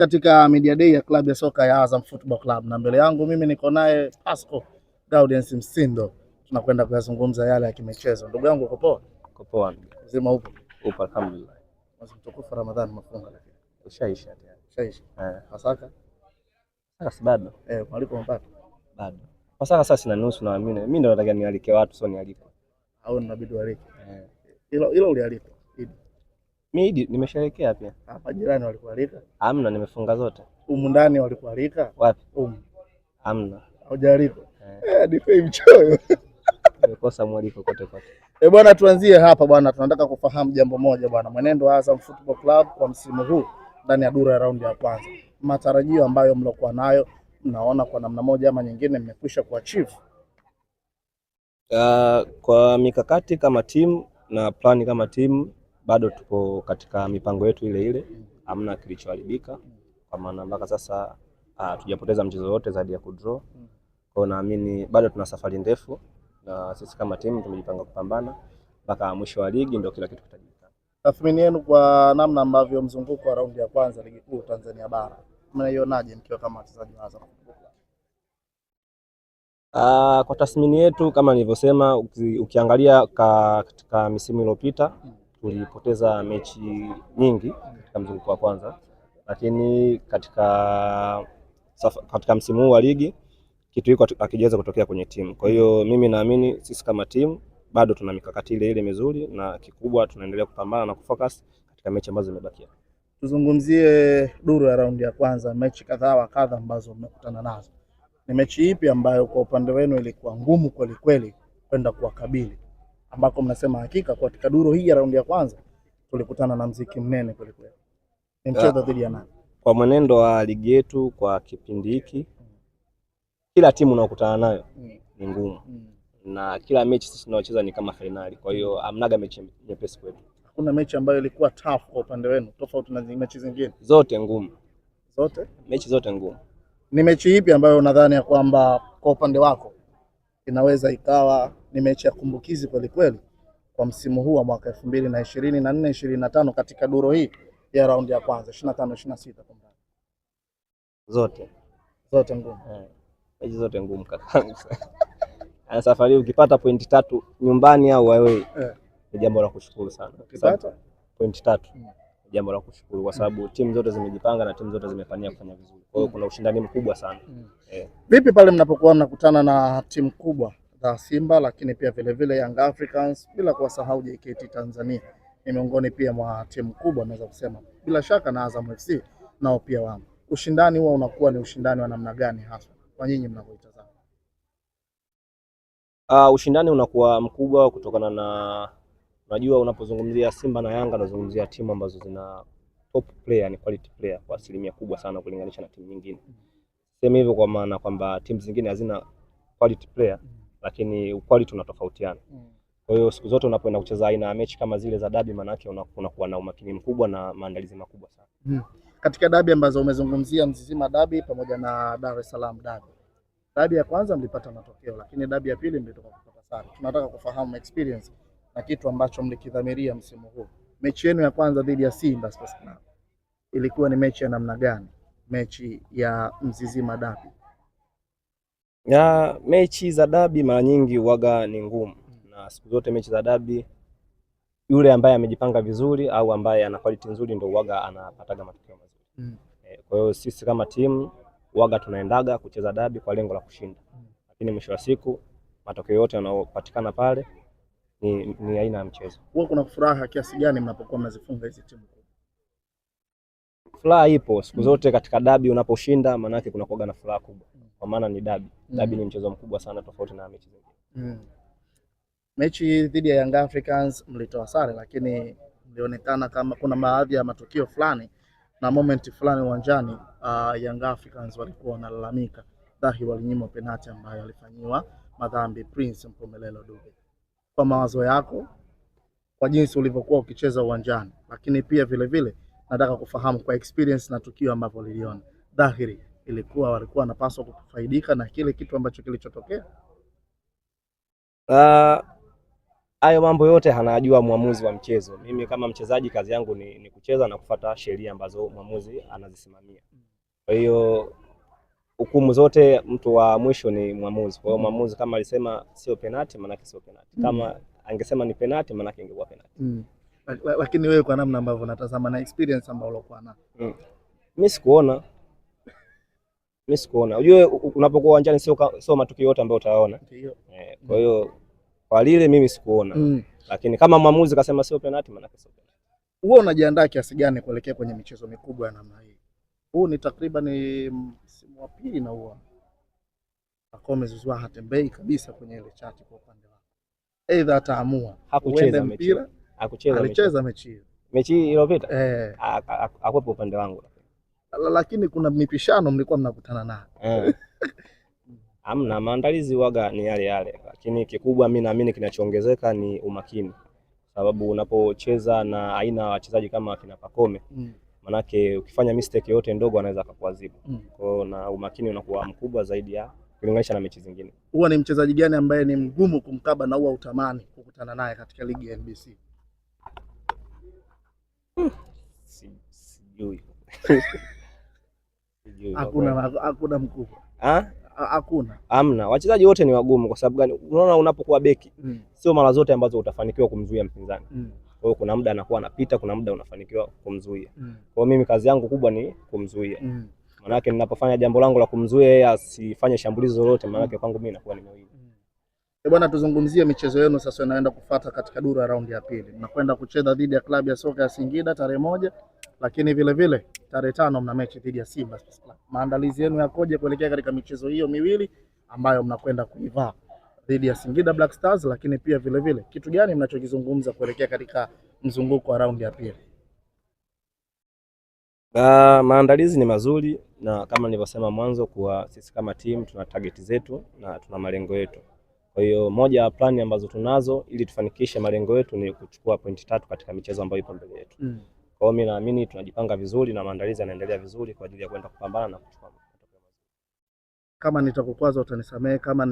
Katika media day ya klabu ya soka ya Azam Football Club, na mbele yangu mimi niko naye Pasco Gaudens Msindo. Tunakwenda kuyazungumza yale ya kimichezo. Ndugu yangu uko poa? Uko poa. Mzima upo? Upo alhamdulillah. Mwezi mtukufu Ramadhani mafunga lakini. Ushaisha tayari. Ushaisha. Pasaka? Sasa bado. Mwaliko mpaka? Bado. Pasaka sasa sina nusu na mimi ndio nataka nialike watu sio nialike. Au inabidi ualike? Hilo ulialika. Mimi nimesherehekea pia. Hapa jirani walikualika? Hamna, nimefunga zote. Humu ndani walikualika? Wapi? Hamna. Hujaalikwa? Nipe mchoyo. Nimekosa mwaliko kote kote. Bwana, tuanzie hapa bwana, tunataka kufahamu jambo moja bwana. Mwenendo wa Azam Football Club kwa msimu huu ndani ya duru ya raundi ya kwanza. Matarajio ambayo mlokuwa nayo, mnaona kwa namna moja ama nyingine mmekwisha kuachieve? Kwa mikakati kama timu na plani kama timu bado tupo katika mipango yetu ile ile. Hamna kilichoharibika kwa maana mpaka sasa tujapoteza mchezo wote zaidi ya kudraw. Kwa naamini bado tuna safari ndefu na sisi kama timu tumejipanga kupambana mpaka mwisho wa ligi ndio kila kitu kitajulikana. Tathmini yenu kwa namna ambavyo mzunguko wa raundi ya kwanza ligi kuu Tanzania bara, mnaionaje mkiwa kama wachezaji wa Azam? Kwa tathmini yetu kama nilivyosema, ukiangalia katika misimu iliyopita tulipoteza mechi nyingi katika mzunguko wa kwanza, lakini katika msimu huu wa ligi kitu hiko hakijaweza kutokea kwenye timu. Kwa hiyo mimi naamini sisi kama timu bado tuna mikakati ile ile mizuri na kikubwa tunaendelea kupambana na kufocus katika mechi ambazo zimebakia. Tuzungumzie duru ya raundi ya kwanza, mechi kadhaa ambazo mmekutana nazo. Ni mechi ipi ambayo kwa upande wenu ilikuwa ngumu kweli kweli kwenda kuwakabili, ambako mnasema hakika kwa katika duru hii ya raundi ya kwanza tulikutana na mziki mnene kweli kweli? Ni mchezo dhidi ya nani? Kwa mwenendo wa ligi yetu kwa kipindi hiki, kila timu unayokutana nayo ni ngumu. Na kila mechi sisi tunaocheza ni kama finali. Kwa hiyo hamnaga mechi nyepesi kwetu. Hakuna mechi ambayo ilikuwa tough kwa upande wenu tofauti na mechi zingine? Zote ngumu. Zote? Mechi zote ngumu. Ni mechi ipi ambayo unadhani ya kwamba kwa upande wako inaweza ikawa ni mechi ya kumbukizi kweli kweli kwa msimu huu wa mwaka 2024-2025 katika duru hii ya raundi ya kwanza 25-26? Zote ngumu. Mechi zote ngumu kaka. Na safari ukipata pointi 3 nyumbani au away ni jambo la kushukuru sana. Ukipata pointi 3 ni jambo la kushukuru kwa sababu timu zote zimejipanga na timu zote zimefanya kufanya vizuri. Kwa hiyo kuna ushindani mkubwa sana. Vipi pale mnapokuwa mnakutana na timu kubwa za Simba lakini pia vile vile Young Africans, bila kuwasahau JKT Tanzania ni miongoni pia mwa timu kubwa naweza kusema, bila shaka na Azam FC nao pia wamo. Ushindani huo unakuwa ni ushindani wa namna gani hasa kwa nyinyi mnapoitazama? Ushindani unakuwa mkubwa kutokana na, unajua unapozungumzia Simba na Yanga unazungumzia timu ambazo zina top player, ni quality player kwa asilimia kubwa sana kulinganisha na timu nyingine. Sema hivyo kwa maana kwamba timu zingine hazina quality player lakini quality unatofautiana. Kwa hiyo siku zote unapoenda kucheza aina ya mechi kama zile za dabi, maana yake unakuwa na umakini mkubwa na maandalizi makubwa sana. Katika dabi ambazo umezungumzia, Mzizima dabi pamoja na Dar es Salaam dabi. Dabi ya kwanza mlipata matokeo, lakini dabi ya pili mlitoka kupata sare. Tunataka kufahamu experience na kitu ambacho mlikidhamiria msimu huu. Mechi yenu ya kwanza dhidi ya Simba Sports Club ilikuwa ni mechi ya namna gani? Mechi ya Mzizima dabi. Mechi za dabi mara nyingi huaga ni ngumu, na siku zote mechi za dabi yule ambaye amejipanga vizuri au ambaye ana quality nzuri ndio huaga anapataga matokeo mazuri. Kwa hiyo sisi kama timu huaga tunaendaga kucheza dabi kwa lengo la kushinda. Lakini mwisho wa siku matokeo yote yanayopatikana pale ni aina ya mchezo. Huwa kuna furaha kiasi gani mnapokuwa mnazifunga hizi timu? Furaha ipo siku zote katika dabi, unaposhinda maana yake kuna kuaga na furaha kubwa. Kwa maana ni dabi. Dabi ni mchezo mkubwa sana tofauti na mechi zingine. Mechi dhidi ya Young Africans mlitoa sare, lakini mlionekana kama kuna baadhi ya matukio fulani na moment fulani uwanjani Young Africans walikuwa wanalalamika dhahi walinyimwa penalti ambayo alifanyiwa madhambi Prince Mpumelelo Dube. Kwa mawazo yako, kwa jinsi ulivyokuwa ukicheza uwanjani, lakini pia vile vile nataka kufahamu kwa experience na tukio ambavyo liliona, dhahiri ilikuwa walikuwa wanapaswa kufaidika na kile kitu ambacho kilichotokea? Hayo mambo yote anajua mwamuzi wa mchezo. Mimi kama mchezaji kazi yangu ni kucheza na kufuata sheria ambazo mwamuzi anazisimamia. Kwa hiyo hukumu zote mtu wa mwisho ni mwamuzi. Kwa hiyo mwamuzi kama alisema sio penalti, maana yake sio penalti. Kama angesema ni penalti, maana yake ingekuwa penalti. Lakini wewe kwa namna ambavyo unatazama na experience ambayo ulikuwa nayo. Mimi sikuona. Unajua unapokuwa uwanjani sio matukio yote ambayo utaona. Kwa hiyo kwa lile mimi sikuona. Lakini kama mwamuzi kasema sio penalti, maana yake sio penalti. Wewe unajiandaa kiasi gani kuelekea kwenye michezo mikubwa ya namna hii? Huu ni takriban msimu wa pili na huo Pacome Zouzoua hatembei kabisa kwenye ile chati kwa upande wake. Aidha ataamua hakucheza mpira, alicheza mechi iliyopita. Hakupo upande wangu. Lakini kuna mipishano mlikuwa mnakutana nayo. Hamna, maandalizi waga ni yale, lakini kikubwa mimi naamini kinachoongezeka ni umakini, sababu unapocheza na aina ya wachezaji kama kina Pacome manake ukifanya mistake yote ndogo anaweza akakuadhibu. Kwa hiyo na umakini unakuwa mkubwa zaidi ya kulinganisha na mechi zingine. Huwa ni mchezaji gani ambaye ni mgumu kumkaba na huwa utamani kukutana naye katika ligi ya NBC? Sijui. Hakuna mkubwa. Hakuna. Hamna. Wachezaji wote ni wagumu kwa sababu gani? Unaona unapokuwa beki sio mara zote ambazo utafanikiwa kumzuia mpinzani. Kwa hiyo kuna muda anakuwa anapita, kuna muda unafanikiwa kumzuia. Kwa hiyo mimi kazi yangu kubwa ni kumzuia. Maana yake ninapofanya jambo langu la kumzuia yeye asifanye shambulizi lolote, maana yake kwangu mimi inakuwa ni mawili. Bwana, tuzungumzie michezo yenu sasa inaenda kufuata katika duru ya raundi ya pili. Mnakwenda kucheza dhidi ya klabu ya soka ya Singida tarehe 1, lakini vile vile tarehe 5 mna mechi dhidi ya Simba Sports Club. Maandalizi yenu yakoje kuelekea katika michezo hiyo miwili ambayo mnakwenda kuivaa dhidi ya Singida Black Stars, lakini pia vile vile kitu gani mnachokizungumza kuelekea katika mzunguko wa raundi ya pili? Maandalizi ni mazuri na kama nilivyosema mwanzo kuwa sisi kama team tuna target zetu na tuna malengo yetu. Kwa hiyo moja ya plani ambazo tunazo ili tufanikishe malengo yetu ni kuchukua pointi 3 katika michezo ambayo ipo mbele yetu. Kwa hiyo mimi naamini tunajipanga vizuri na maandalizi yanaendelea vizuri kwa ajili ya kwenda kupambana na kuchukua. Kama nitakukwaza utanisamehe, kama